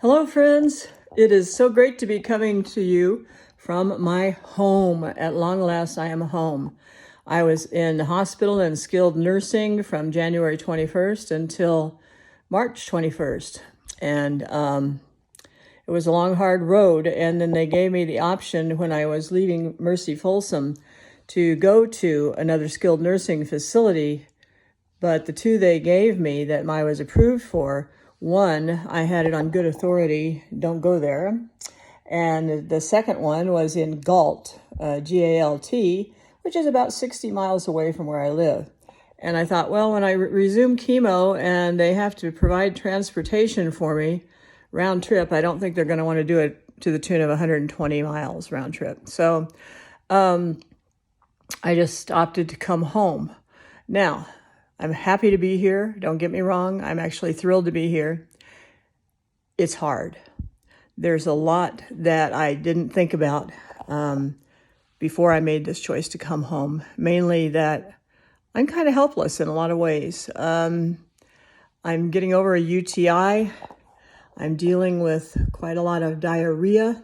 Hello, friends. It is so great to be coming to you from my home. At long last, I am home. I was in the hospital and skilled nursing from January 21st until March 21st. And it was a long, hard road. And then they gave me the option when I was leaving Mercy Folsom to go to another skilled nursing facility. But the two they gave me that I was approved for, one, I had it on good authority, don't go there. And the second one was in Galt, G-A-L-T, which is about 60 miles away from where I live. And I thought, well, when I resume chemo and they have to provide transportation for me, round trip, I don't think they're going to want to do it to the tune of 120 miles round trip. So I just opted to come home. Now, I'm happy to be here. Don't get me wrong. I'm actually thrilled to be here. It's hard. There's a lot that I didn't think about before I made this choice to come home. Mainly that I'm kind of helpless in a lot of ways. I'm getting over a UTI. I'm dealing with quite a lot of diarrhea,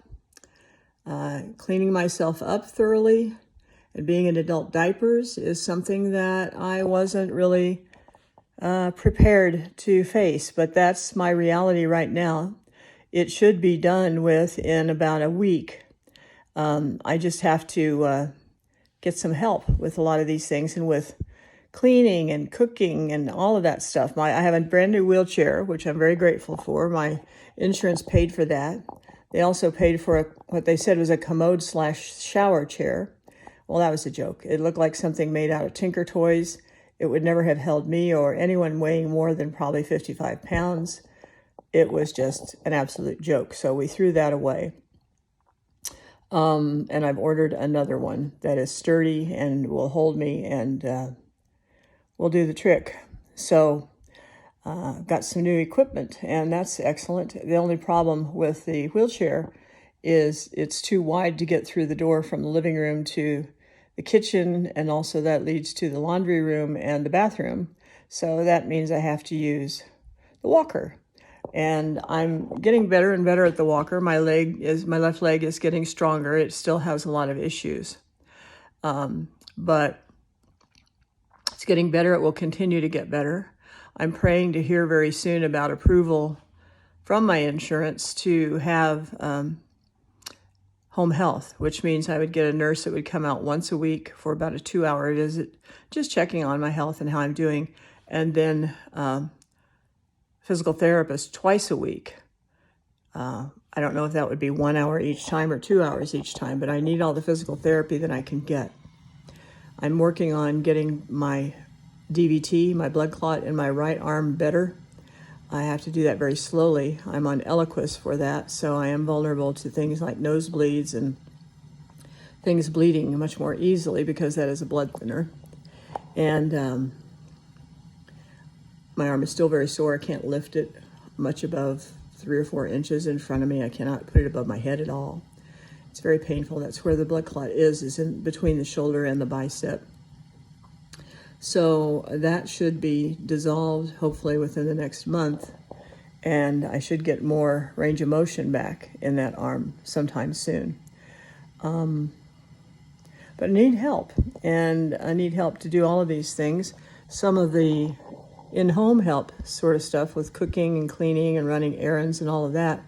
cleaning myself up thoroughly. And being in adult diapers is something that I wasn't really prepared to face, but that's my reality right now. It should be done with in about a week. I just have to get some help with a lot of these things and with cleaning and cooking and all of that stuff. I have a brand new wheelchair, which I'm very grateful for. My insurance paid for that. They also paid for what they said was a commode/shower chair. Well, that was a joke. It looked like something made out of Tinker Toys. It would never have held me or anyone weighing more than probably 55 pounds. It was just an absolute joke. So we threw that away. And I've ordered another one that is sturdy and will hold me and will do the trick. So got some new equipment, and that's excellent. The only problem with the wheelchair is it's too wide to get through the door from the living room to the kitchen, and also that leads to the laundry room and the bathroom. So that means I have to use the walker. And I'm getting better and better at the walker. My left leg is getting stronger. It still has a lot of issues. But it's getting better. It will continue to get better. I'm praying to hear very soon about approval from my insurance to have home health, which means I would get a nurse that would come out once a week for about a 2-hour visit, just checking on my health and how I'm doing, and then physical therapist twice a week. I don't know if that would be 1 hour each time or 2 hours each time, but I need all the physical therapy that I can get. I'm working on getting my DVT, my blood clot in my right arm better. I have to do that very slowly. I'm on Eliquis for that, so I am vulnerable to things like nosebleeds and things bleeding much more easily because that is a blood thinner. And my arm is still very sore. I can't lift it much above 3 or 4 inches in front of me. I cannot put it above my head at all. It's very painful. That's where the blood clot is in between the shoulder and the bicep. So that should be dissolved hopefully within the next month, and I should get more range of motion back in that arm sometime soon. But I need help, and I need help to do all of these things. Some of the in-home help sort of stuff with cooking and cleaning and running errands and all of that.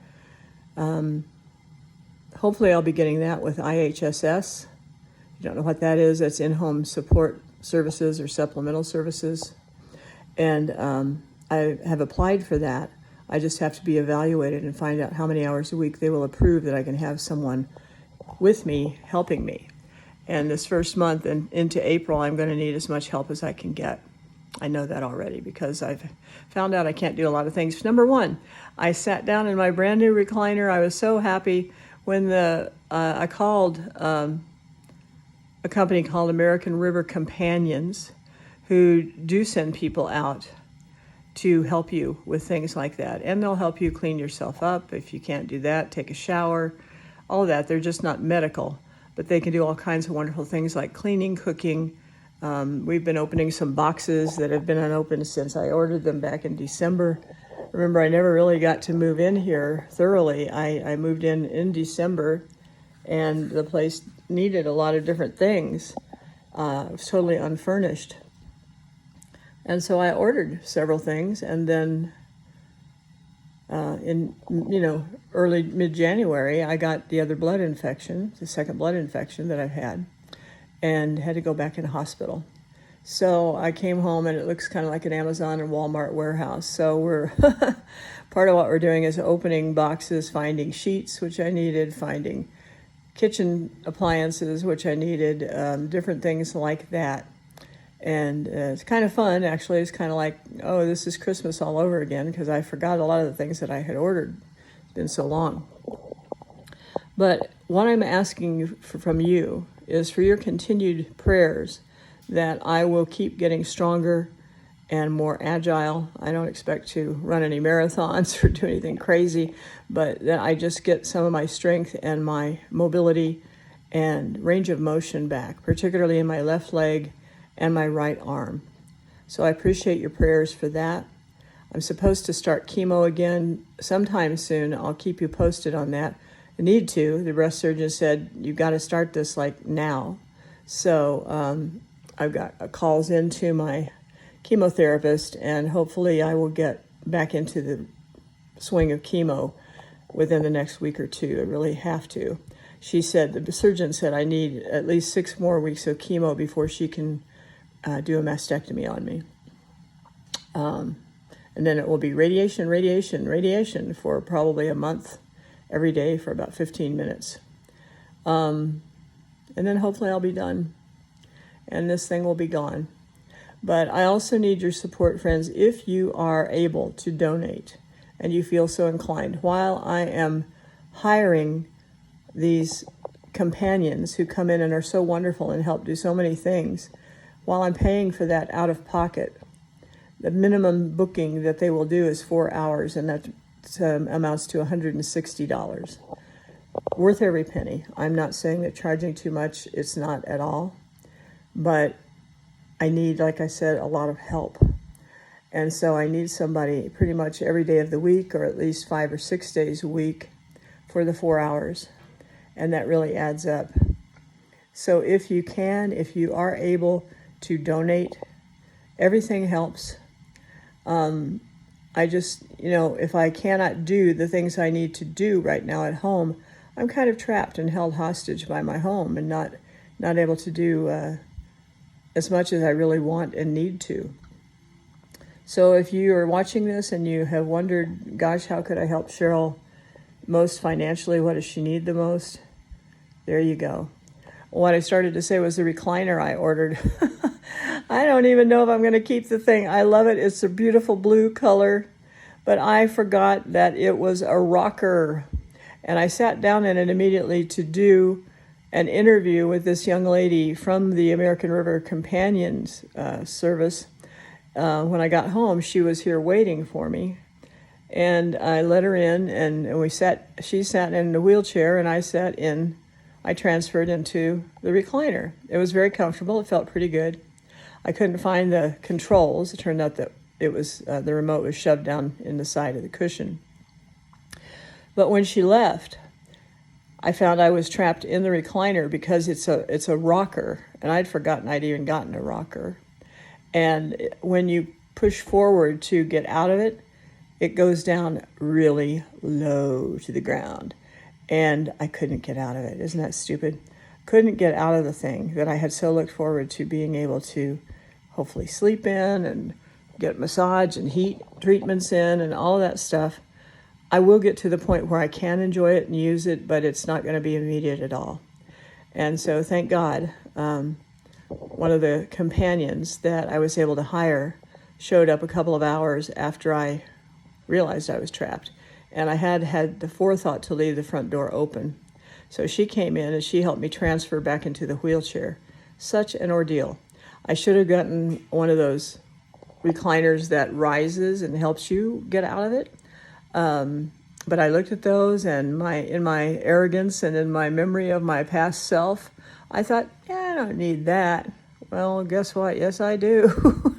Hopefully I'll be getting that with IHSS. You don't know what that is? That's in-home support services or supplemental services. And I have applied for that. I just have to be evaluated and find out how many hours a week they will approve that I can have someone with me helping me. And this first month and into April, I'm going to need as much help as I can get. I know that already because I've found out I can't do a lot of things. Number one, I sat down in my brand new recliner. I was so happy when I called a company called American River Companions, who do send people out to help you with things like that. And they'll help you clean yourself up. If you can't do that, take a shower, all of that. They're just not medical, but they can do all kinds of wonderful things like cleaning, cooking. We've been opening some boxes that have been unopened since I ordered them back in December. Remember, I never really got to move in here thoroughly. I moved in December, and the place needed a lot of different things. It was totally unfurnished. And so I ordered several things, and then in early mid-January, I got the other blood infection, the second blood infection that I've had, and had to go back in hospital. So I came home, and it looks kind of like an Amazon and Walmart warehouse. So we're part of what we're doing is opening boxes, finding sheets, which I needed, finding kitchen appliances, which I needed, different things like that. And it's kind of fun, actually. It's kind of like, oh, this is Christmas all over again, because I forgot a lot of the things that I had ordered. It's been so long. But what I'm asking from you is for your continued prayers that I will keep getting stronger and more agile. I don't expect to run any marathons or do anything crazy, but that I just get some of my strength and my mobility and range of motion back, particularly in my left leg and my right arm. So I appreciate your prayers for that. I'm supposed to start chemo again sometime soon. I'll keep you posted on that. I need to. The breast surgeon said, you've got to start this like now. So I've got calls into my chemotherapist, and hopefully I will get back into the swing of chemo within the next week or two. I really have to. She said, the surgeon said I need at least 6 more weeks of chemo before she can do a mastectomy on me. And then it will be radiation for probably a month, every day for about 15 minutes. And then hopefully I'll be done, and this thing will be gone. But I also need your support, friends, if you are able to donate and you feel so inclined. While I am hiring these companions who come in and are so wonderful and help do so many things, while I'm paying for that out of pocket, the minimum booking that they will do is 4 hours, and that amounts to $160. Worth every penny. I'm not saying that charging too much, it's not at all, but I need, like I said, a lot of help. And so I need somebody pretty much every day of the week, or at least 5 or 6 days a week for the 4 hours. And that really adds up. So if you can, if you are able to donate, everything helps. I just, if I cannot do the things I need to do right now at home, I'm kind of trapped and held hostage by my home and not able to do as much as I really want and need to. So if you are watching this and you have wondered, gosh, how could I help Cheryl most financially? What does she need the most? There you go. What I started to say was the recliner I ordered. I don't even know if I'm going to keep the thing. I love it. It's a beautiful blue color, but I forgot that it was a rocker. And I sat down in it immediately to do an interview with this young lady from the American River Companions service. When I got home, she was here waiting for me. And I let her in, and she sat in the wheelchair, and I transferred into the recliner. It was very comfortable. It felt pretty good. I couldn't find the controls. It turned out that it was the remote was shoved down in the side of the cushion. But when she left, I found I was trapped in the recliner because it's a rocker, and I'd forgotten I'd even gotten a rocker. And when you push forward to get out of it, it goes down really low to the ground. And I couldn't get out of it. Isn't that stupid? Couldn't get out of the thing that I had so looked forward to being able to hopefully sleep in and get massage and heat treatments in and all of that stuff. I will get to the point where I can enjoy it and use it, but it's not going to be immediate at all. And so thank God, one of the companions that I was able to hire showed up a couple of hours after I realized I was trapped. And I had the forethought to leave the front door open. So she came in and she helped me transfer back into the wheelchair. Such an ordeal. I should have gotten one of those recliners that rises and helps you get out of it. But I looked at those, and in my arrogance and in my memory of my past self, I thought, I don't need that. Well, guess what? Yes, I do.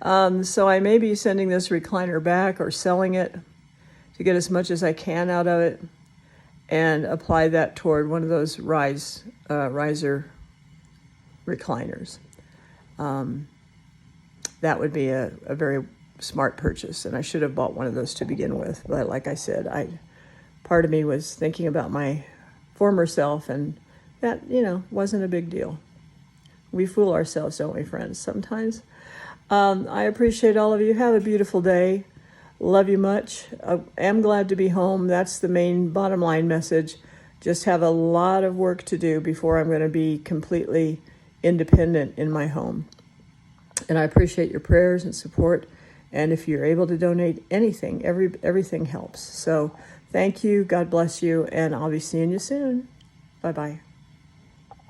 So I may be sending this recliner back or selling it to get as much as I can out of it and apply that toward one of those riser recliners. That would be a very smart purchase, and I should have bought one of those to begin with. But like I said, part of me was thinking about my former self, and that, wasn't a big deal. We fool ourselves, don't we, friends, sometimes? I appreciate all of you. Have a beautiful day. Love you much. I am glad to be home. That's the main bottom line message. Just have a lot of work to do before I'm going to be completely independent in my home. And I appreciate your prayers and support. And if you're able to donate anything, everything helps. So thank you. God bless you. And I'll be seeing you soon. Bye-bye.